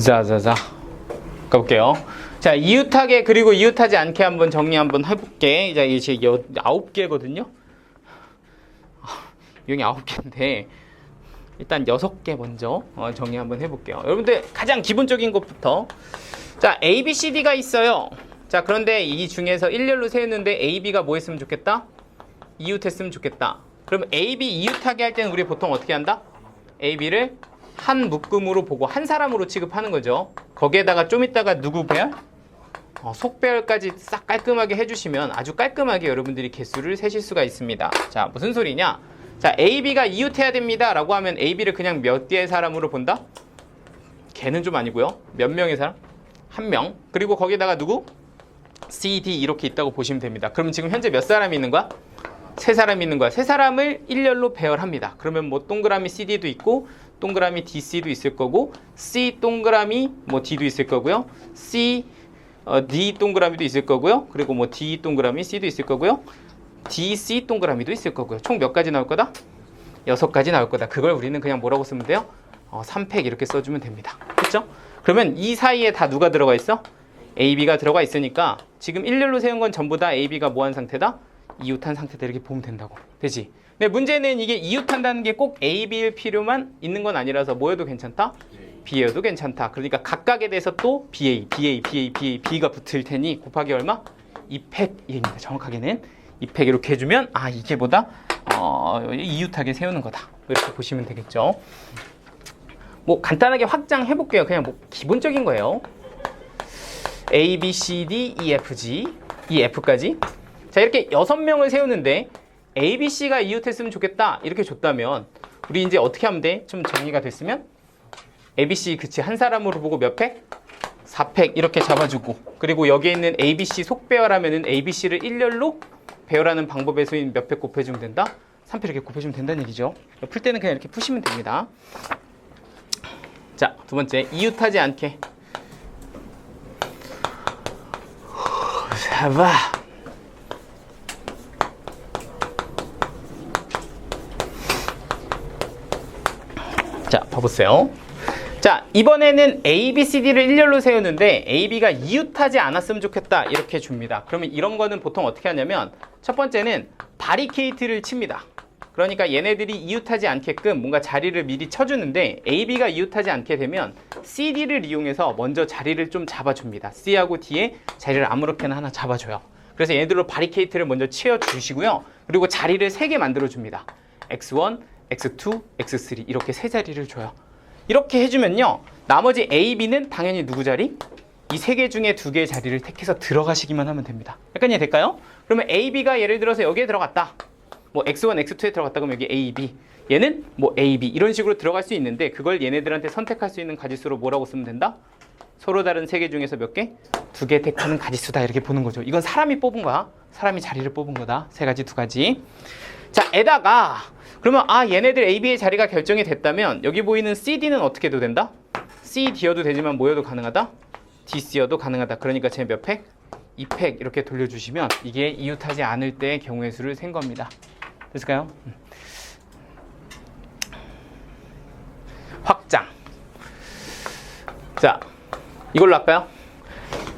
자자자 가볼게요. 자, 이웃하게 그리고 이웃하지 않게 한번 정리 한번 해볼게. 자, 이게 9개거든요. 여기 9개인데 일단 6개 먼저 정리 한번 해볼게요. 여러분들 가장 기본적인 것부터, 자, A, B, C, D가 있어요. 자, 그런데 이 중에서 일렬로 세웠는데 A, B가 뭐 했으면 좋겠다? 이웃했으면 좋겠다. 그럼 A, B 이웃하게 할 때는 우리 보통 어떻게 한다? A, B를 한 묶음으로 보고 한 사람으로 취급하는 거죠. 거기에다가 좀 이따가 누구 배열? 속배열까지 싹 깔끔하게 해주시면 아주 깔끔하게 여러분들이 개수를 세실 수가 있습니다. 자, 무슨 소리냐? 자, A, B가 이웃해야 됩니다 라고 하면 A, B를 그냥 몇 개의 사람으로 본다? 걔는 좀 아니고요. 몇 명의 사람? 한 명. 그리고 거기다가 누구? C, D 이렇게 있다고 보시면 됩니다. 그러면 지금 현재 몇 사람이 있는 거야? 세 사람이 있는 거야. 세 사람을 일렬로 배열합니다. 그러면 뭐 동그라미 CD도 있고 동그라미 DC도 있을 거고, C 동그라미 뭐 D도 있을 거고요. C D 동그라미도 있을 거고요. 그리고 뭐 D 동그라미 C도 있을 거고요. DC 동그라미도 있을 거고요. 총 몇 가지 나올 거다? 6가지 나올 거다. 그걸 우리는 그냥 뭐라고 쓰면 돼요? 3팩 이렇게 써주면 됩니다. 그렇죠? 그러면 이 사이에 다 누가 들어가 있어? A, B가 들어가 있으니까 지금 일렬로 세운 건 전부 다 A, B가 뭐한 상태다? 이웃한 상태다 이렇게 보면 된다고. 되지? 근데 문제는 이게 이웃한다는 게 꼭 A, B일 필요만 있는 건 아니라서 뭐여도 괜찮다? B여도 괜찮다. 그러니까 각각에 대해서 또 BA, BA, BA, BA, B가 붙을 테니 곱하기 얼마? 2팩입니다. 정확하게는 2팩 이렇게 해주면 이게 뭐다? 이웃하게 세우는 거다. 이렇게 보시면 되겠죠. 뭐 간단하게 확장해 볼게요. 그냥 뭐 기본적인 거예요. A, B, C, D, E, F, G, E, F까지. 자, 이렇게 6명을 세우는데 A, B, C가 이웃했으면 좋겠다 이렇게 줬다면 우리 이제 어떻게 하면 돼? 좀 정리가 됐으면 A, B, C 그치 한 사람으로 보고 몇 팩? 4팩 이렇게 잡아주고, 그리고 여기에 있는 A, B, C 속배열하면은 A, B, C를 일렬로 배열하는 방법에서 몇 팩 곱해주면 된다? 3팩 이렇게 곱해주면 된다는 얘기죠. 풀 때는 그냥 이렇게 푸시면 됩니다. 자, 두 번째, 이웃하지 않게. 잡아. 자, 봐보세요. 자, 이번에는 A, B, C, D를 일렬로 세우는데 A, B가 이웃하지 않았으면 좋겠다 이렇게 줍니다. 그러면 이런 거는 보통 어떻게 하냐면 첫 번째는 바리케이트를 칩니다. 그러니까 얘네들이 이웃하지 않게끔 뭔가 자리를 미리 쳐주는데 A, B가 이웃하지 않게 되면 C, D를 이용해서 먼저 자리를 좀 잡아줍니다. C하고 D에 자리를 아무렇게나 하나 잡아줘요. 그래서 얘네들로 바리케이트를 먼저 치워주시고요. 그리고 자리를 3개 만들어줍니다. X1, X2, X3 이렇게 3자리를 줘요. 이렇게 해주면요, 나머지 A, B는 당연히 누구 자리? 이 3개 중에 2개의 자리를 택해서 들어가시기만 하면 됩니다. 약간 이해될까요? 그러면 A, B가 예를 들어서 여기에 들어갔다. 뭐 X1, X2에 들어갔다 그러면 여기 A, B. 얘는 뭐 A, B 이런 식으로 들어갈 수 있는데 그걸 얘네들한테 선택할 수 있는 가지수로 뭐라고 쓰면 된다? 서로 다른 3개 중에서 몇 개? 2개 택하는 가지수다 이렇게 보는 거죠. 이건 사람이 뽑은 거야. 사람이 자리를 뽑은 거다. 3가지, 2가지. 자, 에다가 그러면 얘네들 A, B의 자리가 결정이 됐다면 여기 보이는 C, D는 어떻게 해도 된다? C, D여도 되지만 뭐여도 가능하다? D, C여도 가능하다. 그러니까 쟤 몇 팩? 2팩 이렇게 돌려주시면 이게 이웃하지 않을 때의 경우의 수를 센 겁니다. 됐을까요? 확장. 자, 이걸로 할까요?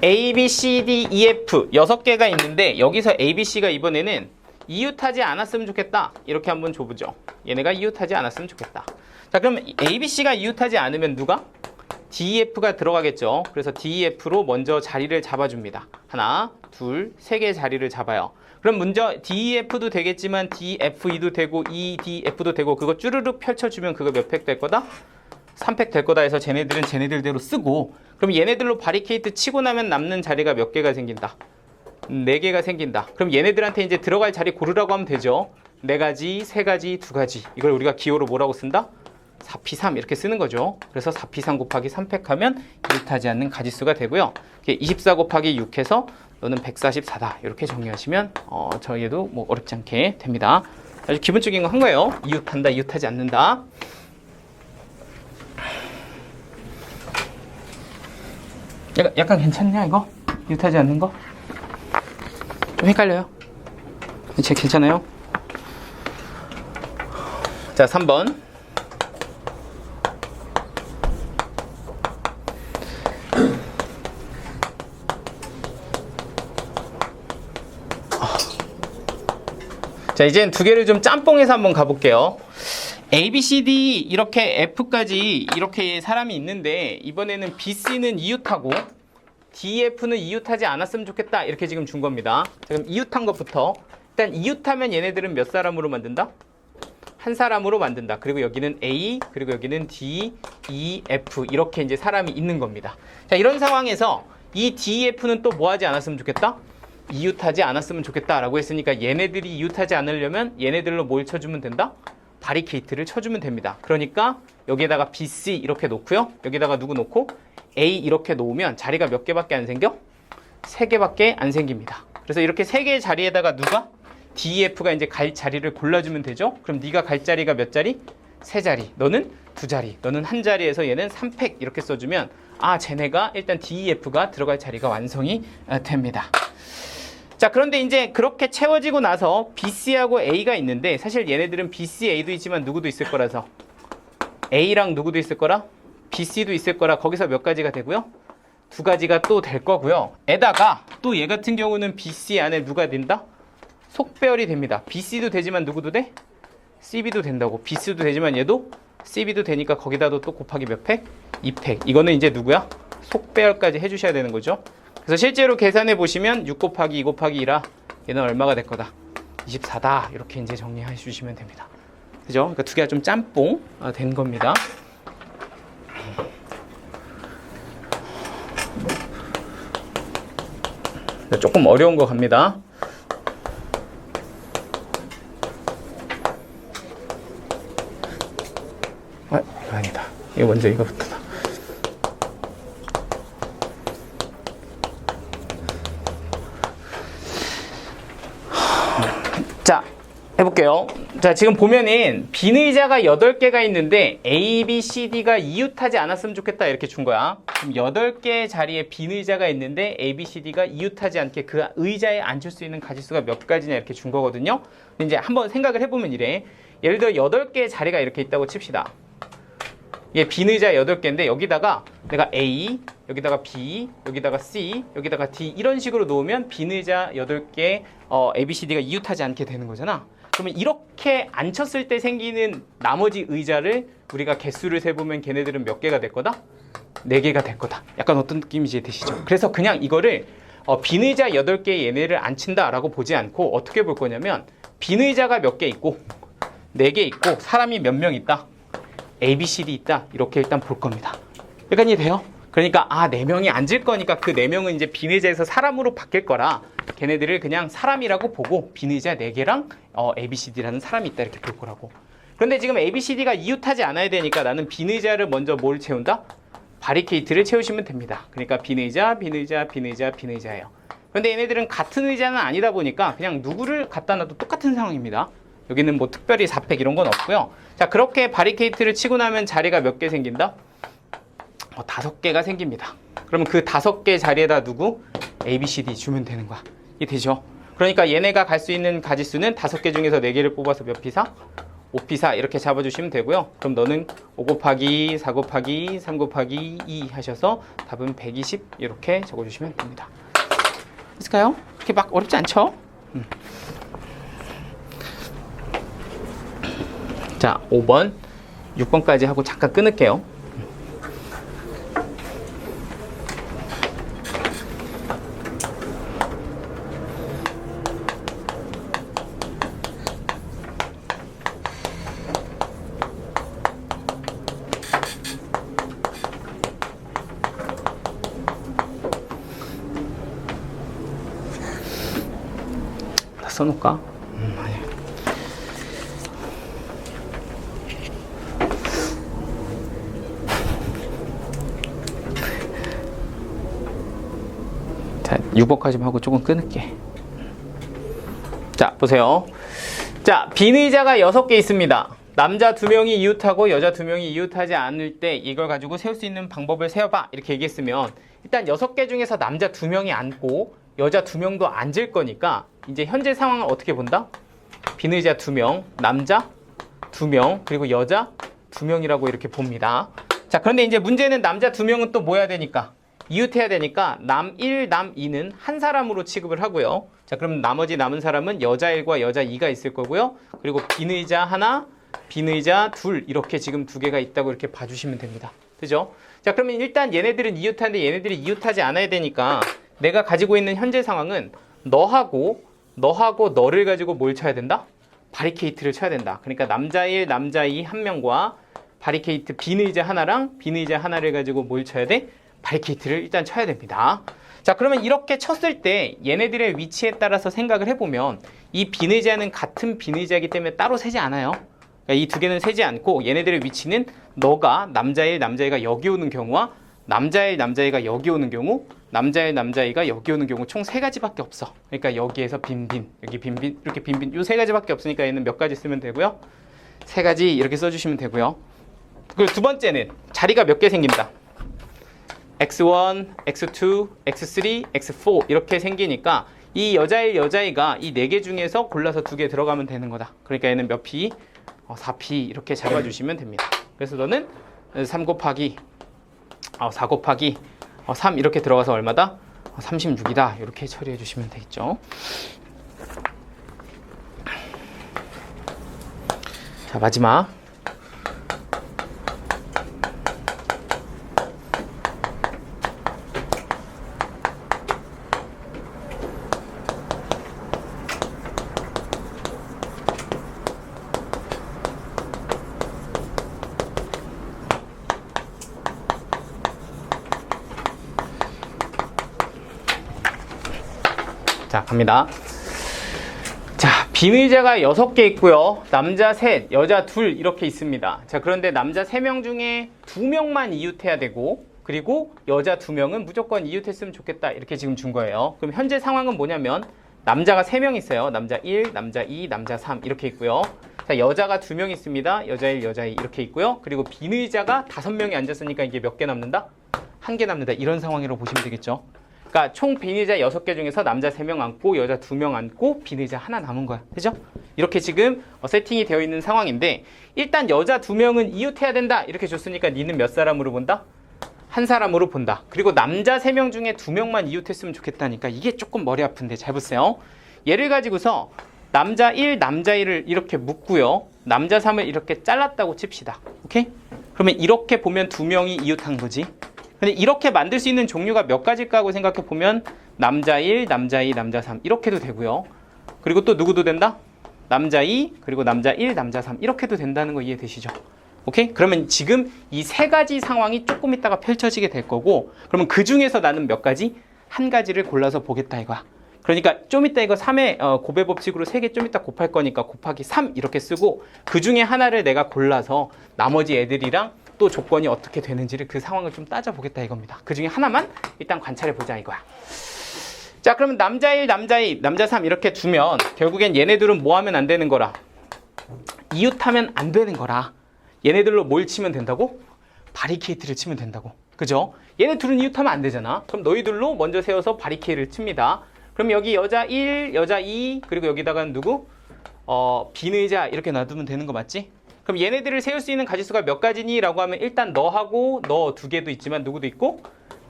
A, B, C, D, E, F 6개가 있는데 여기서 A, B, C가 이번에는 이웃하지 않았으면 좋겠다 이렇게 한번 줘보죠. 얘네가 이웃하지 않았으면 좋겠다. 자, 그러면 A, B, C가 이웃하지 않으면 누가? D, E, F가 들어가겠죠. 그래서 D, E, F로 먼저 자리를 잡아줍니다. 하나, 둘, 3개의 자리를 잡아요. 그럼 먼저 D, E, F도 되겠지만 D, F, E도 되고 E, D, F도 되고 그거 쭈르륵 펼쳐주면 그거 몇 팩 될 거다? 3팩 될 거다 해서 쟤네들은 쟤네들대로 쓰고, 그럼 얘네들로 바리케이트 치고 나면 남는 자리가 몇 개가 생긴다? 4개가 생긴다. 그럼 얘네들한테 이제 들어갈 자리 고르라고 하면 되죠. 4가지, 3가지, 2가지. 이걸 우리가 기호로 뭐라고 쓴다? 4P3 이렇게 쓰는 거죠. 그래서 4P3 곱하기 3팩 하면 이웃하지 않는 가지수가 되고요. 24 곱하기 6 해서 너는 144다. 이렇게 정리하시면 저희에도 뭐 어렵지 않게 됩니다. 아주 기본적인 거 한 거예요. 이웃한다, 이웃하지 않는다. 약간 괜찮냐 이거? 이웃하지 않는 거? 좀 헷갈려요? 괜찮아요? 자, 3번. 자, 이젠 두 개를 좀 짬뽕해서 한번 가볼게요. A, B, C, D 이렇게 F까지 이렇게 사람이 있는데 이번에는 B, C는 이웃하고 D, F는 이웃하지 않았으면 좋겠다 이렇게 지금 준 겁니다. 자, 그럼 이웃한 것부터 일단 이웃하면 얘네들은 몇 사람으로 만든다? 한 사람으로 만든다. 그리고 여기는 A, 그리고 여기는 D, E, F 이렇게 이제 사람이 있는 겁니다. 자, 이런 상황에서 이 D, F는 또 뭐 하지 않았으면 좋겠다? 이웃하지 않았으면 좋겠다라고 했으니까 얘네들이 이웃하지 않으려면 얘네들로 뭘 쳐주면 된다? 바리케이트를 쳐주면 됩니다. 그러니까 여기에다가 B, C 이렇게 놓고요. 여기다가 누구 놓고 A 이렇게 놓으면 자리가 몇 개밖에 안 생겨? 3개밖에 안 생깁니다. 그래서 이렇게 3개의 자리에다가 누가? D, F가 이제 갈 자리를 골라주면 되죠. 그럼 네가 갈 자리가 몇 자리? 3자리. 너는 2자리. 너는 한 자리에서 얘는 3팩 이렇게 써주면 아, 쟤네가 일단 D, F가 들어갈 자리가 완성이 됩니다. 자, 그런데 이제 그렇게 채워지고 나서 BC하고 A가 있는데 사실 얘네들은 BC, A도 있지만 누구도 있을 거라서 A랑 누구도 있을 거라 BC도 있을 거라 거기서 몇 가지가 되고요? 2가지가 또 될 거고요. 에다가 또 얘 같은 경우는 BC 안에 누가 된다? 속배열이 됩니다. BC도 되지만 누구도 돼? CB도 된다고. BC도 되지만 얘도 CB도 되니까 거기다도 또 곱하기 몇 팩? 2팩. 이거는 이제 누구야? 속배열까지 해주셔야 되는 거죠. 그래서 실제로 계산해 보시면 6 곱하기 2 곱하기 2라 얘는 얼마가 될 거다? 24다. 이렇게 이제 정리해 주시면 됩니다. 그죠? 그러니까 두 개가 좀 짬뽕 된 겁니다. 조금 어려운 거 갑니다. 이거 아니다. 이거 먼저 이거부터다. 자, 해볼게요. 자, 지금 보면은 빈의자가 8개가 있는데 A, B, C, D가 이웃하지 않았으면 좋겠다 이렇게 준 거야. 그럼 8개 자리에 빈의자가 있는데 A, B, C, D가 이웃하지 않게 그 의자에 앉을 수 있는 가지수가 몇 가지냐 이렇게 준 거거든요. 근데 이제 한번 생각을 해보면 이래. 예를 들어 8개의 자리가 이렇게 있다고 칩시다. 얘 빈의자 8개인데 여기다가 내가 A, 여기다가 B, 여기다가 C, 여기다가 D 이런 식으로 놓으면 빈의자 8개 A, B, C, D가 이웃하지 않게 되는 거잖아. 그러면 이렇게 앉혔을 때 생기는 나머지 의자를 우리가 개수를 세보면 걔네들은 몇 개가 될 거다? 4개가 될 거다. 약간 어떤 느낌인지 되시죠? 그래서 그냥 이거를 빈의자 8개 얘네를 앉힌다라고 보지 않고 어떻게 볼 거냐면 빈의자가 몇 개 있고 4개 있고 사람이 몇 명 있다? A, B, C, D 있다. 이렇게 일단 볼 겁니다. 여기까지 돼요? 그러니까 4명이 앉을 거니까 그 4명은 이제 빈의자에서 사람으로 바뀔 거라 걔네들을 그냥 사람이라고 보고 빈의자 4개랑 A, B, C, D라는 사람이 있다 이렇게 볼 거라고. 그런데 지금 A, B, C, D가 이웃하지 않아야 되니까 나는 빈의자를 먼저 뭘 채운다? 바리케이트를 채우시면 됩니다. 그러니까 빈의자, 빈의자, 빈의자, 빈의자예요. 그런데 얘네들은 같은 의자는 아니다 보니까 그냥 누구를 갖다 놔도 똑같은 상황입니다. 여기는 뭐 특별히 4팩 이런 건 없고요. 자, 그렇게 바리케이트를 치고 나면 자리가 몇 개 생긴다? 5개가 생깁니다. 그러면 그 5개 자리에다 누구? A, B, C, D 주면 되는 거야. 이게 되죠? 그러니까 얘네가 갈 수 있는 가지수는 5개 중에서 4개를 뽑아서 몇 피사? 5피사 이렇게 잡아주시면 되고요. 그럼 너는 5 곱하기 4 곱하기 3 곱하기 2 하셔서 답은 120 이렇게 적어주시면 됩니다. 있을까요? 그렇게 막 어렵지 않죠? 자, 5번, 6번까지 하고 잠깐 끊을게요. 다 써놓을까? 아니. 자, 6번까지만 하고 조금 끊을게. 자, 보세요. 자, 빈의자가 6개 있습니다. 남자 2명이 이웃하고 여자 2명이 이웃하지 않을 때 이걸 가지고 세울 수 있는 방법을 세워봐 이렇게 얘기했으면 일단 6개 중에서 남자 2명이 앉고 여자 2명도 앉을 거니까 이제 현재 상황을 어떻게 본다? 빈의자 2명, 남자 2명, 그리고 여자 2명이라고 이렇게 봅니다. 자, 그런데 이제 문제는 남자 2명은 또 뭐 해야 되니까? 이웃해야 되니까 남 1, 남 2는 한 사람으로 취급을 하고요. 자, 자, 그럼 나머지 남은 사람은 여자 1과 여자 2가 있을 거고요. 그리고 빈 의자 하나, 빈 의자 둘, 이렇게 지금 두 개가 있다고 이렇게 봐주시면 됩니다. 그죠? 자, 그러면 일단 얘네들은 이웃하는데 얘네들이 이웃하지 않아야 되니까 내가 가지고 있는 현재 상황은 너하고 너를 가지고 뭘 쳐야 된다? 바리케이트를 쳐야 된다. 그러니까 남자 1, 남자 2 한 명과 바리케이트 빈 의자 하나랑 빈 의자 하나를 가지고 뭘 쳐야 돼? 바리케이트를 일단 쳐야 됩니다. 자, 그러면 이렇게 쳤을 때 얘네들의 위치에 따라서 생각을 해보면 이 빈 의자는 같은 빈 의자이기 때문에 따로 세지 않아요. 그러니까 이 두 개는 세지 않고 얘네들의 위치는 너가 남자 1, 남자 2가 여기 오는 경우와 남자 1, 남자 2가 여기 오는 경우, 남자 1, 남자 2가 여기 오는 경우 총 세 가지밖에 없어. 그러니까 여기에서 빈빈, 여기 빈빈, 이렇게 빈빈, 요 세 가지밖에 없으니까 얘는 몇 가지 쓰면 되고요. 세 가지 이렇게 써주시면 되고요. 그리고 두 번째는 자리가 몇 개 생긴다. x1, x2, x3, x4 이렇게 생기니까 이 여자 1, 여자 2가 이 네 개 중에서 골라서 두 개 들어가면 되는 거다. 그러니까 얘는 몇 p? 4p 이렇게 잡아주시면 됩니다. 그래서 너는 3 곱하기 4 곱하기 3 이렇게 들어가서 얼마다? 36이다. 이렇게 처리해 주시면 되겠죠. 자, 마지막. 자, 갑니다. 자, 빈 의자가 6개 있고요. 남자 셋, 여자 둘 이렇게 있습니다. 자, 그런데 남자 3명 중에 2명만 이웃해야 되고 그리고 여자 2명은 무조건 이웃했으면 좋겠다. 이렇게 지금 준 거예요. 그럼 현재 상황은 뭐냐면 남자가 3명 있어요. 남자 1, 남자 2, 남자 3 이렇게 있고요. 자, 여자가 2명 있습니다. 여자 1, 여자 2 이렇게 있고요. 그리고 빈 의자가 5명이 앉았으니까 이게 몇 개 남는다? 1개 남는다. 이런 상황이라고 보시면 되겠죠. 그러니까 총 빈 의자 6개 중에서 남자 3명 앉고 여자 2명 앉고 빈 의자 하나 남은 거야. 그죠? 이렇게 지금 세팅이 되어 있는 상황인데 일단 여자 2명은 이웃해야 된다. 이렇게 줬으니까 니는 몇 사람으로 본다? 한 사람으로 본다. 그리고 남자 3명 중에 2명만 이웃했으면 좋겠다니까 이게 조금 머리 아픈데 잘 보세요. 얘를 가지고서 남자 1, 남자 1을 이렇게 묶고요. 남자 3을 이렇게 잘랐다고 칩시다. 오케이? 그러면 이렇게 보면 2명이 이웃한 거지. 근데 이렇게 만들 수 있는 종류가 몇 가지일까 하고 생각해 보면 남자 1, 남자 2, 남자 3 이렇게도 되고요. 그리고 또 누구도 된다? 남자 2, 그리고 남자 1, 남자 3 이렇게도 된다는 거 이해되시죠? 오케이? 그러면 지금 이 세 가지 상황이 조금 있다가 펼쳐지게 될 거고 그러면 그 중에서 나는 몇 가지? 한 가지를 골라서 보겠다 이거야. 그러니까 좀 이따 이거 3의 곱의 법칙으로 3개 좀 이따 곱할 거니까 곱하기 3 이렇게 쓰고 그 중에 하나를 내가 골라서 나머지 애들이랑 또 조건이 어떻게 되는지를 그 상황을 좀 따져보겠다 이겁니다. 그 중에 하나만 일단 관찰해보자 이거야. 자, 그러면 남자 1, 남자 2, 남자 3 이렇게 두면 결국엔 얘네들은 뭐 하면 안 되는 거라? 이웃하면 안 되는 거라. 얘네들로 뭘 치면 된다고? 바리케이트를 치면 된다고. 그죠? 얘네 둘은 이웃하면 안 되잖아. 그럼 너희들로 먼저 세워서 바리케이트를 칩니다. 그럼 여기 여자 1, 여자 2, 그리고 여기다가 누구? 빈 의자 이렇게 놔두면 되는 거 맞지? 그럼 얘네들을 세울 수 있는 가지수가 몇 가지니? 라고 하면 일단 너하고 너 2개도 있지만 누구도 있고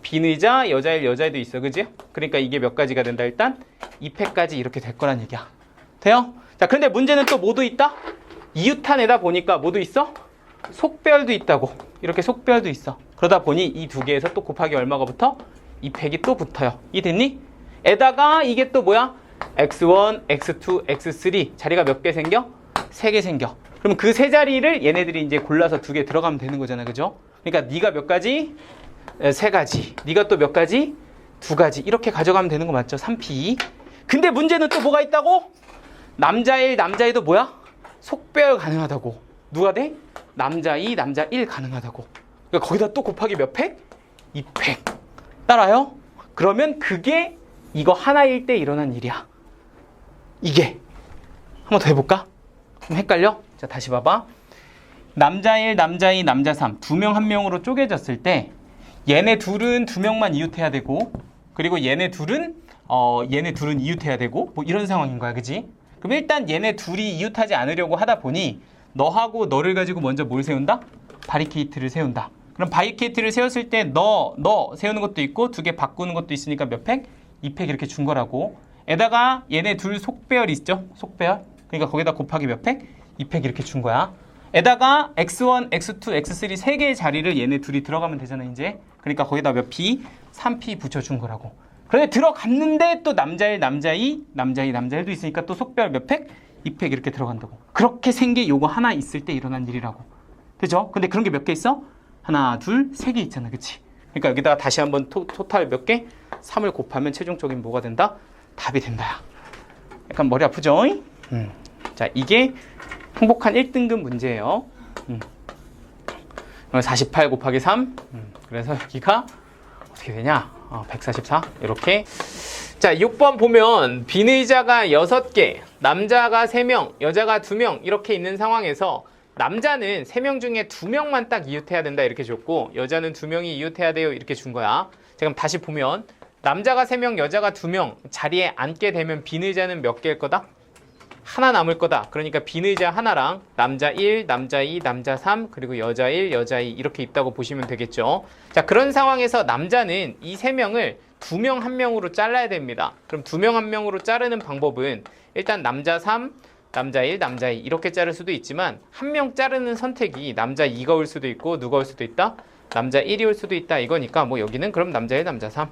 빈 의자, 여자 1, 여자 2도 있어. 그지? 그러니까 이게 몇 가지가 된다? 일단 2패까지 이렇게 될 거란 얘기야. 돼요? 자, 그런데 문제는 또 뭐도 있다? 이웃한 애다 보니까 뭐도 있어? 속별도 있다고. 이렇게 속별도 있어. 그러다 보니 이 두 개에서 또 곱하기 얼마가 붙어? 2팩이 또 붙어요. 이해됐니? 에다가 이게 또 뭐야? x1, x2, x3 자리가 몇 개 생겨? 3개 생겨. 그럼 그 세 자리를 얘네들이 이제 골라서 2개 들어가면 되는 거잖아. 그죠? 그러니까 네가 몇 가지? 3가지. 네가 또 몇 가지? 2가지. 이렇게 가져가면 되는 거 맞죠? 3p. 근데 문제는 또 뭐가 있다고? 남자 1, 남자 2도 뭐야? 속별 가능하다고. 누가 돼? 남자 2, 남자 1 가능하다고. 그러니까 거기다 또 곱하기 몇 팩? 2팩. 따라요? 그러면 그게 이거 하나일 때 일어난 일이야. 이게. 한번 더 해볼까? 좀 헷갈려? 자, 다시 봐봐. 남자 1, 남자 2, 남자 3 2명 1명으로 쪼개졌을 때 얘네 둘은 2명만 이웃해야 되고 그리고 얘네 둘은 이웃해야 되고 뭐 이런 상황인 거야. 그지? 그럼 일단 얘네 둘이 이웃하지 않으려고 하다 보니 너하고 너를 가지고 먼저 뭘 세운다? 바리케이트를 세운다. 그럼 바리케이트를 세웠을 때 너 세우는 것도 있고 2개 바꾸는 것도 있으니까 몇 팩? 2팩 이렇게 준 거라고. 에다가 얘네 둘 속배열 있죠? 속배열. 그러니까 거기다 곱하기 몇 팩? 2팩 이렇게 준 거야. 에다가 x1, x2, x3 세 개의 자리를 얘네 둘이 들어가면 되잖아 이제. 그러니까 거기다 몇 p? 3p 붙여준 거라고. 그런데 들어갔는데 또 남자 1, 남자 2, 남자 2, 남자 1도 있으니까 또 속배열 몇 팩? 2팩 이렇게 들어간다고. 그렇게 생긴 요거 하나 있을 때 일어난 일이라고. 그죠? 근데 그런 게 몇 개 있어? 하나, 둘, 세 개 있잖아. 그치? 그러니까 여기다가 다시 한번 토탈 몇 개? 3을 곱하면 최종적인 뭐가 된다? 답이 된다. 약간 머리 아프죠? 자, 이게 행복한 1등급 문제예요. 48 곱하기 3. 그래서 여기가 어떻게 되냐? 144. 이렇게. 자, 6번 보면 비의자가 6개, 남자가 3명, 여자가 2명 이렇게 있는 상황에서 남자는 3명 중에 2명만 딱 이웃해야 된다 이렇게 줬고 여자는 2명이 이웃해야 돼요 이렇게 준 거야. 자, 그럼 다시 보면 남자가 3명, 여자가 2명 자리에 앉게 되면 비의자는 몇 개일 거다? 하나 남을 거다. 그러니까 비의자 하나랑 남자 1, 남자 2, 남자 3 그리고 여자 1, 여자 2 이렇게 있다고 보시면 되겠죠. 자, 그런 상황에서 남자는 이 3명을 2명 1명으로 잘라야 됩니다. 그럼 2명 1명으로 자르는 방법은 일단 남자 3, 남자 1, 남자 2 이렇게 자를 수도 있지만 1명 자르는 선택이 남자 2가 올 수도 있고 누가 올 수도 있다? 남자 1이 올 수도 있다 이거니까 뭐 여기는 그럼 남자 1, 남자 3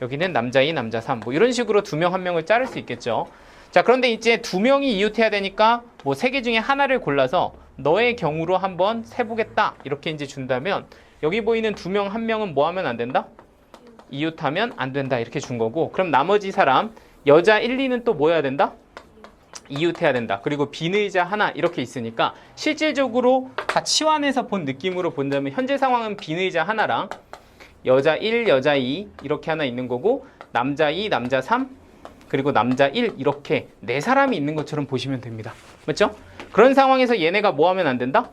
여기는 남자 2, 남자 3 뭐 이런 식으로 2명 1명을 자를 수 있겠죠. 자, 그런데 이제 2명이 이웃해야 되니까 뭐 3개 중에 하나를 골라서 너의 경우로 한번 세보겠다 이렇게 이제 준다면 여기 보이는 2명 1명은 뭐 하면 안 된다? 이웃하면 안 된다 이렇게 준 거고 그럼 나머지 사람 여자 1, 2는 또 뭐 해야 된다? 이웃해야 된다. 그리고 비의자 하나 이렇게 있으니까 실질적으로 다 치환해서 본 느낌으로 본다면 현재 상황은 비의자 하나랑 여자 1, 여자 2 이렇게 하나 있는 거고 남자 2, 남자 3 그리고 남자 1 이렇게 네 사람이 있는 것처럼 보시면 됩니다. 맞죠? 그런 상황에서 얘네가 뭐 하면 안 된다?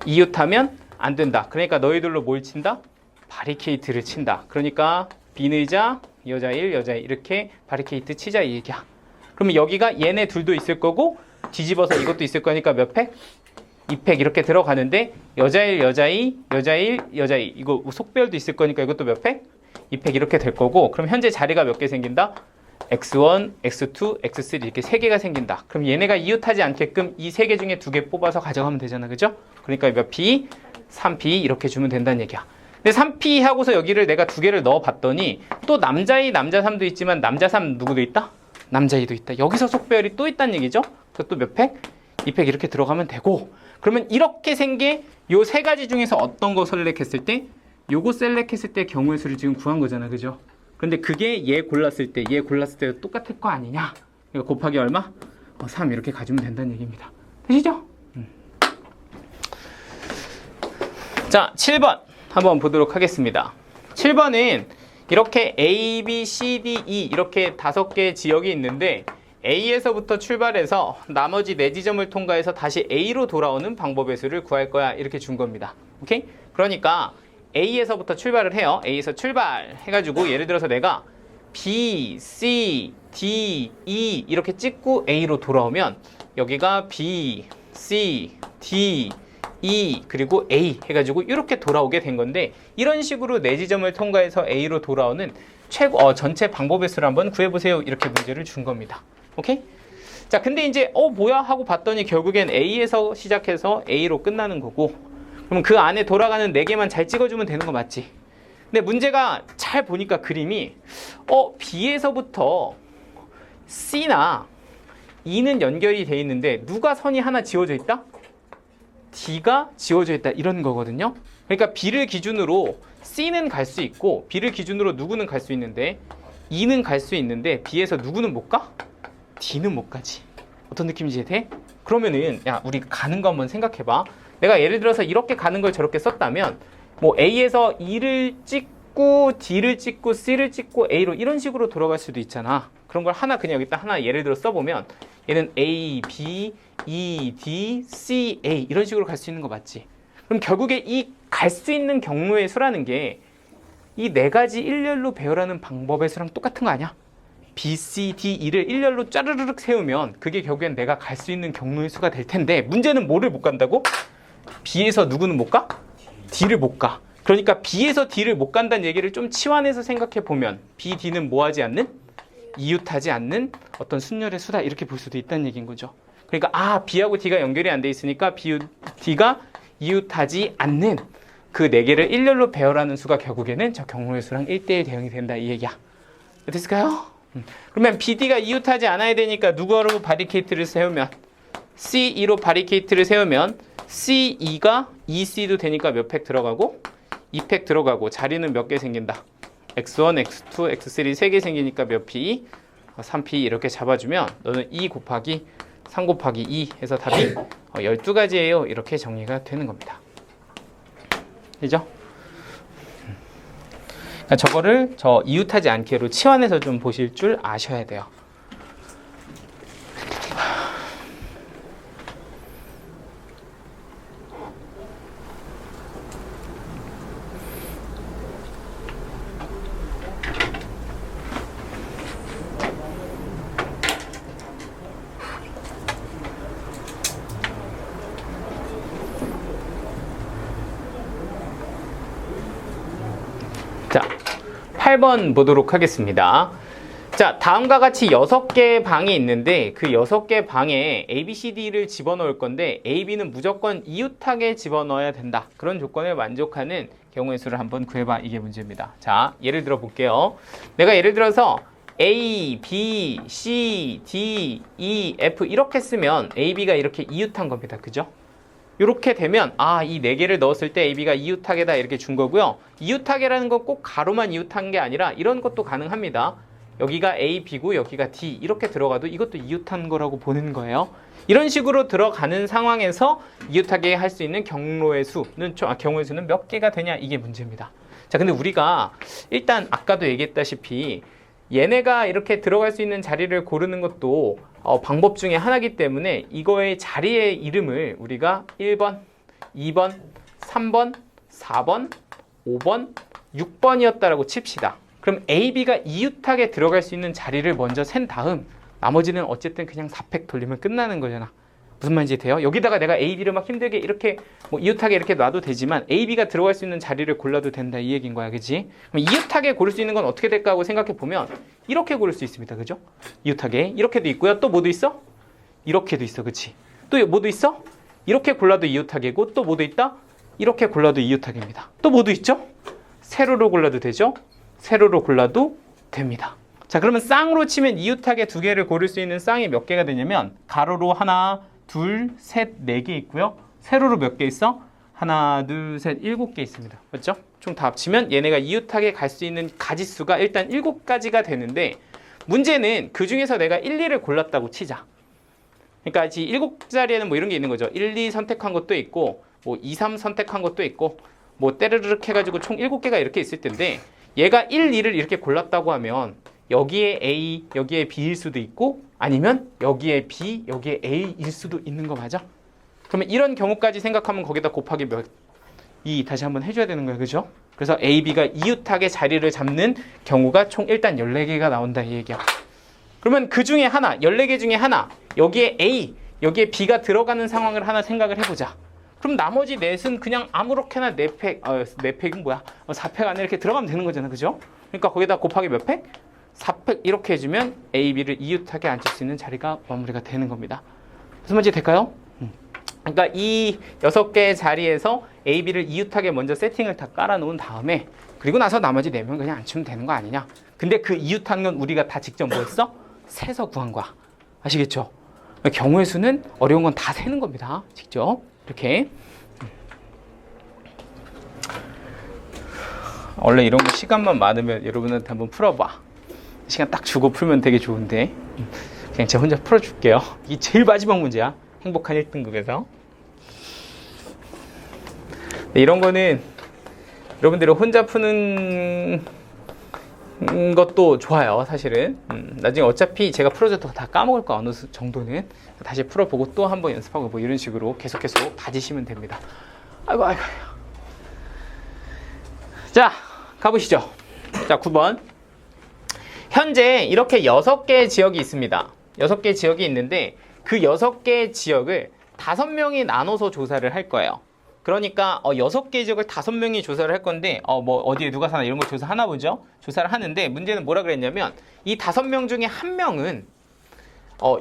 이웃하면 안 된다. 그러니까 너희들로 뭘 친다? 바리케이트를 친다. 그러니까 비의자 여자 1, 여자 2 이렇게 바리케이트 치자 이 얘기야. 그러면 여기가 얘네 둘도 있을 거고 뒤집어서 이것도 있을 거니까 몇 팩? 2팩 이렇게 들어가는데 여자 1, 여자 2, 여자 1, 여자 2 이거 속별도 있을 거니까 이것도 몇 팩? 2팩 이렇게 될 거고 그럼 현재 자리가 몇 개 생긴다? x1, x2, x3 이렇게 3개가 생긴다. 그럼 얘네가 이웃하지 않게끔 이 3개 중에 2개 뽑아서 가져가면 되잖아. 그죠? 그러니까 몇 p? 3p 이렇게 주면 된다는 얘기야. 근데 3p 하고서 여기를 내가 2개를 넣어 봤더니 또 남자 2, 남자 3도 있지만 남자 3 누구도 있다? 남자 2도 있다. 여기서 속배열이 또 있다는 얘기죠. 그래서 또 몇 팩? 2팩 이렇게 들어가면 되고 그러면 이렇게 생긴 요 3가지 중에서 어떤 거 셀렉했을 때 요거 셀렉했을 때 경우의 수를 지금 구한 거잖아. 그죠? 근데 그게 얘 골랐을 때 똑같을 거 아니냐? 이거 곱하기 얼마? 3 이렇게 가지면 된다는 얘기입니다. 되시죠? 자, 7번 한번 보도록 하겠습니다. 7번은 이렇게 A, B, C, D, E 이렇게 5개의 지역이 있는데 A에서부터 출발해서 나머지 4지점을 통과해서 다시 A로 돌아오는 방법의 수를 구할 거야. 이렇게 준 겁니다. 오케이? 그러니까 A에서부터 출발을 해요. A에서 출발해가지고 예를 들어서 내가 B, C, D, E 이렇게 찍고 A로 돌아오면 여기가 B, C, D, E 그리고 A 해가지고 이렇게 돌아오게 된 건데 이런 식으로 4지점을 통과해서 A로 돌아오는 전체 방법의 수를 한번 구해보세요. 이렇게 문제를 준 겁니다. 오케이? 자, 근데 이제 뭐야 하고 봤더니 결국엔 A에서 시작해서 A로 끝나는 거고 그럼 그 안에 돌아가는 4개만 잘 찍어주면 되는 거 맞지? 근데 문제가 잘 보니까 그림이 B에서부터 C나 E는 연결이 돼 있는데 누가 선이 하나 지워져 있다? D가 지워져 있다 이런 거거든요. 그러니까 B를 기준으로 C는 갈 수 있고 B를 기준으로 누구는 갈 수 있는데 E는 갈 수 있는데 B에서 누구는 못 가? D는 못 가지. 어떤 느낌인지 이해 돼? 그러면은 야 우리 가는 거 한번 생각해봐. 내가 예를 들어서 이렇게 가는 걸 저렇게 썼다면 뭐 A에서 E를 찍고 D를 찍고 C를 찍고 A로 이런 식으로 돌아갈 수도 있잖아. 그런 걸 그냥 여기다 하나 예를 들어 써보면 얘는 A, B, E, D, C, A 이런 식으로 갈 수 있는 거 맞지? 그럼 결국에 이 갈 수 있는 경로의 수라는 게 이 4가지 일렬로 배열하는 방법의 수랑 똑같은 거 아니야? B, C, D, E를 일렬로 짜르르륵 세우면 그게 결국엔 내가 갈 수 있는 경로의 수가 될 텐데 문제는 뭐를 못 간다고? B에서 누구는 못 가? D를 못 가. 그러니까 B에서 D를 못 간다는 얘기를 좀 치환해서 생각해 보면 B, D는 뭐 하지 않는? 이웃하지 않는 어떤 순열의 수다 이렇게 볼 수도 있다는 얘기인 거죠. 그러니까 B하고 D가 연결이 안 돼 있으니까 D가 이웃하지 않는 그 4개를 일렬로 배열하는 수가 결국에는 저 경우의 수랑 1대1 대응이 된다 이 얘기야. 됐을까요? 그러면 BD가 이웃하지 않아야 되니까 누구로 바리케이트를 세우면 C2로 바리케이트를 세우면 C2가 EC도 되니까 몇 팩 들어가고 2팩 들어가고 자리는 몇 개 생긴다. X1, X2, X3 3개 생기니까 몇 P? 3P 이렇게 잡아주면 너는 2 곱하기 3 곱하기 2 해서 답이 12가지예요. 이렇게 정리가 되는 겁니다. 그죠? 그러니까 저거를 저 이웃하지 않게로 치환해서 좀 보실 줄 아셔야 돼요. 자, 8번 보도록 하겠습니다. 자, 다음과 같이 6개의 방이 있는데 그 6개 방에 A, B, C, D를 집어넣을 건데 A, B는 무조건 이웃하게 집어넣어야 된다. 그런 조건을 만족하는 경우의 수를 한번 구해봐. 이게 문제입니다. 자, 예를 들어 볼게요. 내가 예를 들어서 A, B, C, D, E, F 이렇게 쓰면 A, B가 이렇게 이웃한 겁니다. 그죠? 이렇게 되면 이 4개를 넣었을 때 AB가 이웃하게다 이렇게 준 거고요. 이웃하게라는 건 꼭 가로만 이웃한 게 아니라 이런 것도 가능합니다. 여기가 A, B고 여기가 D 이렇게 들어가도 이것도 이웃한 거라고 보는 거예요. 이런 식으로 들어가는 상황에서 이웃하게 할 수 있는 경우의 수는 몇 개가 되냐 이게 문제입니다. 자, 근데 우리가 일단 아까도 얘기했다시피 얘네가 이렇게 들어갈 수 있는 자리를 고르는 것도 방법 중에 하나이기 때문에 이거의 자리의 이름을 우리가 1번, 2번, 3번, 4번, 5번, 6번이었다라고 칩시다. 그럼 A, B가 이웃하게 들어갈 수 있는 자리를 먼저 센 다음 나머지는 어쨌든 그냥 4팩 돌리면 끝나는 거잖아. 무슨 말인지 돼요? 여기다가 내가 A, B를 막 힘들게 이렇게 이웃하게 이렇게 놔도 되지만 A, B가 들어갈 수 있는 자리를 골라도 된다 이 얘기인 거야. 그치? 그럼 이웃하게 고를 수 있는 건 어떻게 될까 하고 생각해 보면 이렇게 고를 수 있습니다. 그죠? 이웃하게 이렇게도 있고요. 또 뭐도 있어? 이렇게도 있어. 그치? 또 뭐도 있어? 이렇게 골라도 이웃하게고 또 뭐도 있다? 이렇게 골라도 이웃하게입니다. 또 뭐도 있죠? 세로로 골라도 되죠? 세로로 골라도 됩니다. 자, 그러면 쌍으로 치면 이웃하게 2개를 고를 수 있는 쌍이 몇 개가 되냐면 가로로 하나, 둘, 셋, 4개 있고요. 세로로 몇 개 있어? 하나, 둘, 셋, 7개 있습니다. 맞죠? 총 다 합치면 얘네가 이웃하게 갈 수 있는 가지수가 일단 7가지가 되는데 문제는 그 중에서 내가 1, 2를 골랐다고 치자. 그러니까 7자리에는 뭐 이런 게 있는 거죠. 1, 2 선택한 것도 있고 2, 3 선택한 것도 있고 때르르륵 해가지고 총 7개가 이렇게 있을 텐데 얘가 1, 2를 이렇게 골랐다고 하면 여기에 A, 여기에 B일 수도 있고 아니면 여기에 B, 여기에 A일 수도 있는 거 맞아? 그러면 이런 경우까지 생각하면 거기다 곱하기 몇? 2 다시 한번 해줘야 되는 거예요. 그죠? 그래서 A, B가 이웃하게 자리를 잡는 경우가 총 일단 14개가 나온다 이 얘기야. 그러면 그 중에 하나, 14개 중에 하나 여기에 A, 여기에 B가 들어가는 상황을 하나 생각을 해보자. 그럼 나머지 넷은 그냥 아무렇게나 4팩, 4팩은 뭐야? 4팩 안에 이렇게 들어가면 되는 거잖아. 그죠? 그러니까 거기다 곱하기 몇 팩? 4팩 이렇게 해주면 A, B를 이웃하게 앉힐 수 있는 자리가 마무리가 되는 겁니다. 무슨 말인지 될까요? 그러니까 이 6개의 자리에서 A, B를 이웃하게 먼저 세팅을 다 깔아놓은 다음에 그리고 나서 나머지 4명 그냥 앉히면 되는 거 아니냐? 근데 그 이웃한 건 우리가 다 직접 뭐 했어? 세서 구한 거야. 아시겠죠? 경우의 수는 어려운 건 다 세는 겁니다. 직접 이렇게. 원래 이런 거 시간만 많으면 여러분한테 한번 풀어봐. 시간 딱 주고 풀면 되게 좋은데 그냥 제가 혼자 풀어줄게요. 이게 제일 마지막 문제야. 행복한 1등급에서. 이런 거는 여러분들이 혼자 푸는 것도 좋아요. 사실은 나중에 어차피 제가 풀어줘도 다 까먹을 거 어느 정도는 다시 풀어보고 또 한번 연습하고 뭐 이런 식으로 계속 다지시면 됩니다. 아이고. 자, 가보시죠. 자, 9번. 현재 이렇게 6개의 지역이 있습니다. 6개의 지역이 있는데 그 6개의 지역을 5명이 나눠서 조사를 할 거예요. 그러니까 6개 지역을 5명이 조사를 할 건데 뭐 어디에 누가 사나 이런 걸 조사하나 보죠. 조사를 하는데 문제는 뭐라 그랬냐면 이 5명 중에 1명은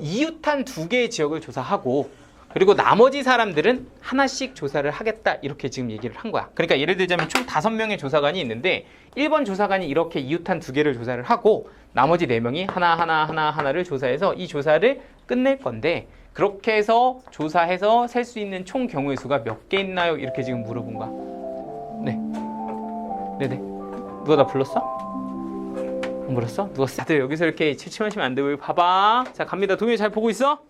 이웃한 2개의 지역을 조사하고 그리고 나머지 사람들은 하나씩 조사를 하겠다 이렇게 지금 얘기를 한 거야. 그러니까 예를 들자면 총 5명의 조사관이 있는데 1번 조사관이 이렇게 이웃한 2개를 조사를 하고 나머지 4명이 하나를 조사해서 이 조사를 끝낼 건데 그렇게 해서 조사해서 셀 수 있는 총 경우의 수가 몇 개 있나요? 이렇게 지금 물어본 거야. 네. 네네. 누가 나 불렀어? 안 불렀어? 누가 다들 여기서 이렇게 침침하시면 안 되고 봐봐. 자 갑니다. 동현이 잘 보고 있어?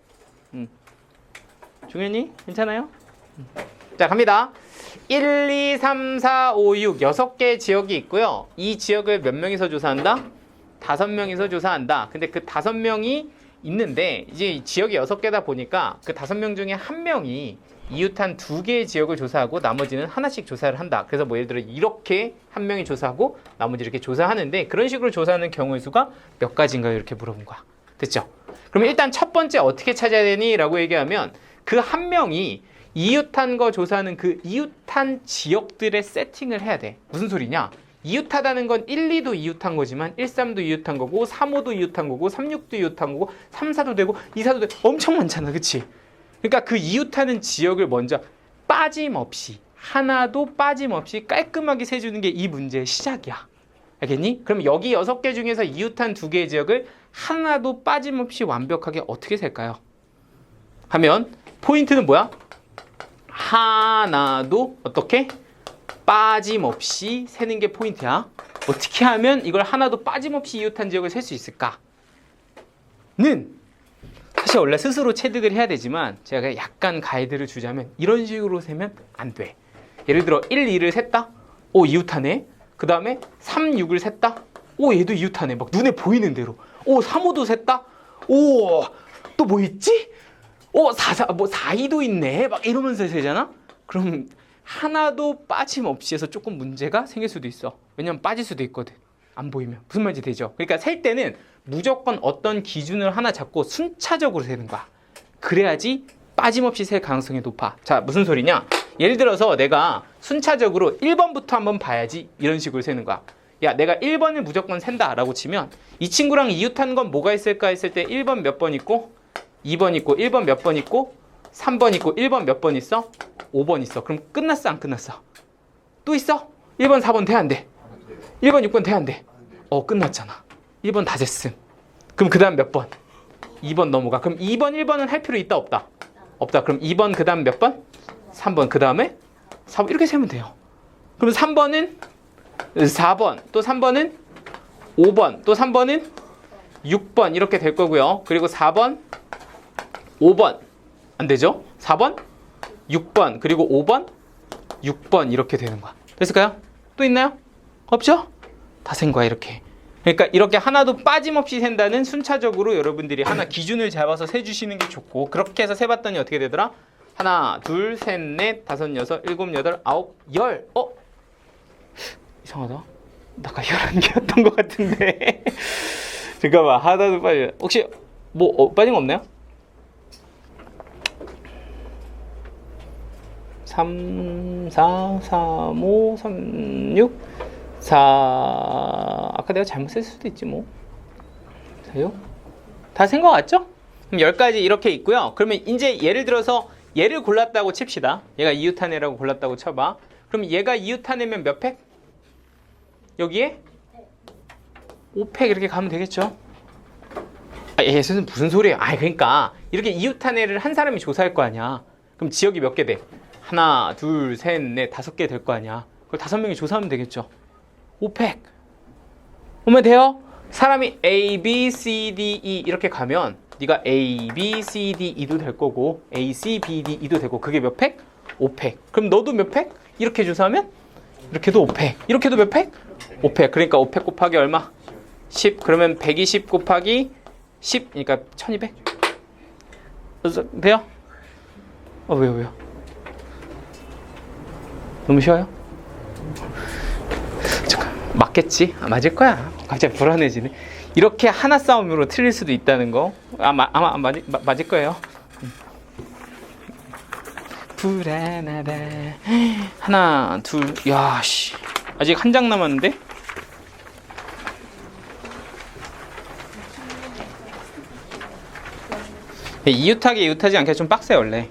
종현이 괜찮아요? 자 갑니다. 1, 2, 3, 4, 5, 6 6개 지역이 있고요. 이 지역을 몇 명이서 조사한다? 5명이서 조사한다. 근데 그 5명이 있는데 이제 지역이 6개다 보니까 그 5명 중에 1명이 이웃한 2개의 지역을 조사하고 나머지는 하나씩 조사를 한다. 그래서 뭐 예를 들어 이렇게 1명이 조사하고 나머지 이렇게 조사하는데 그런 식으로 조사하는 경우의 수가 몇 가지인가요? 이렇게 물어본 거야. 됐죠? 그러면 일단 첫 번째 어떻게 찾아야 되니? 라고 얘기하면 그 1명이 이웃한 거 조사하는 그 이웃한 지역들의 세팅을 해야 돼. 무슨 소리냐? 이웃하다는 건 1, 2도 이웃한 거지만 1, 3도 이웃한 거고 3, 5도 이웃한 거고 3, 6도 이웃한 거고 3, 4도 되고 2, 4도 되고 엄청 많잖아. 그치? 그러니까 그 이웃하는 지역을 먼저 빠짐없이 하나도 빠짐없이 깔끔하게 세주는 게 이 문제의 시작이야. 알겠니? 그럼 여기 6개 중에서 이웃한 2개의 지역을 하나도 빠짐없이 완벽하게 어떻게 셀까요? 하면 포인트는 뭐야? 하나도 어떻게? 빠짐없이 세는 게 포인트야. 어떻게 하면 이걸 하나도 빠짐없이 이웃한 지역을 셀 수 있을까? 는 사실 원래 스스로 체득을 해야 되지만 제가 약간 가이드를 주자면 이런 식으로 세면 안 돼. 예를 들어 1, 2를 셌다? 오 이웃하네. 그 다음에 3, 6을 셌다? 오 얘도 이웃하네. 막 눈에 보이는 대로. 오 3, 5도 셌다? 오 또 뭐 있지? 오 4, 2도 있네. 막 이러면서 세잖아? 그럼 하나도 빠짐없이 해서 조금 문제가 생길 수도 있어. 왜냐면 빠질 수도 있거든. 안 보이면. 무슨 말인지 되죠? 그러니까 셀 때는 무조건 어떤 기준을 하나 잡고 순차적으로 세는 거야. 그래야지 빠짐없이 셀 가능성이 높아. 자, 무슨 소리냐? 예를 들어서 내가 순차적으로 1번부터 한번 봐야지 이런 식으로 세는 거야. 야, 내가 1번을 무조건 센다 라고 치면 이 친구랑 이웃한 건 뭐가 있을까 했을 때 1번 몇 번 있고 2번 있고 1번 몇 번 있고 3번 있고 1번 몇 번 있어? 5번 있어. 그럼 끝났어 안 끝났어? 또 있어? 1번 4번 돼 안 돼? 1번 6번 돼 안 돼? 끝났잖아. 1번 다 쟀음. 그럼 그 다음 몇 번? 2번 넘어가. 그럼 2번 1번은 할 필요 있다 없다? 없다. 그럼 2번 그 다음 몇 번? 3번 그 다음에 4번 이렇게 세면 돼요. 그럼 3번은 4번 또 3번은 5번 또 3번은 6번 이렇게 될 거고요. 그리고 4번 5번 안 되죠? 4번 6번 그리고 5번 6번 이렇게 되는 거야. 됐을까요? 또 있나요? 없죠? 다 센 거야 이렇게. 그러니까 이렇게 하나도 빠짐없이 센다는 순차적으로 여러분들이 하나 기준을 잡아서 세주시는 게 좋고 그렇게 해서 세봤더니 어떻게 되더라? 하나, 둘, 셋, 넷, 다섯, 여섯, 일곱, 여덟, 아홉, 열. 이상하다. 아까 11개였던 것 같은데. 잠깐만 하나도 빠져. 혹시 뭐 빠진 거 없나요? 3, 4, 3, 5, 3, 6, 4 아까 내가 잘못 셌을 수도 있지 뭐. 자요? 다 센 거 같죠? 그럼 10가지 이렇게 있고요. 그러면 이제 예를 들어서 얘를 골랐다고 칩시다. 얘가 이웃한 애라고 골랐다고 쳐봐. 그럼 얘가 이웃한 애면 몇 팩? 여기에? 5팩 이렇게 가면 되겠죠? 선생님 무슨 소리예요? 그러니까 이렇게 이웃한 애를 한 사람이 조사할 거 아니야. 그럼 지역이 몇 개 돼? 하나, 둘, 셋, 넷, 5개 될 거 아니야. 그걸 5명이 조사하면 되겠죠. 5팩. 오면 돼요? 사람이 A, B, C, D, E 이렇게 가면 네가 A, B, C, D, E도 될 거고 A, C, B, D, E도 되고 그게 몇 팩? 5팩. 그럼 너도 몇 팩? 이렇게 조사하면 이렇게도 5팩. 이렇게도 몇 팩? 5팩. 그러니까 5팩 곱하기 얼마? 10. 그러면 120 곱하기 10. 그러니까 1200. 돼요? 왜요? 너무 쉬워요? 잠깐 맞겠지? 맞을 거야. 갑자기 불안해지네. 이렇게 하나 싸움으로 틀릴 수도 있다는 거 아마 맞을 거예요. 불안하다. 하나, 둘, 야, 씨. 아직 한 장 남았는데? 이웃하게 이웃하지 않게 좀 빡세 원래.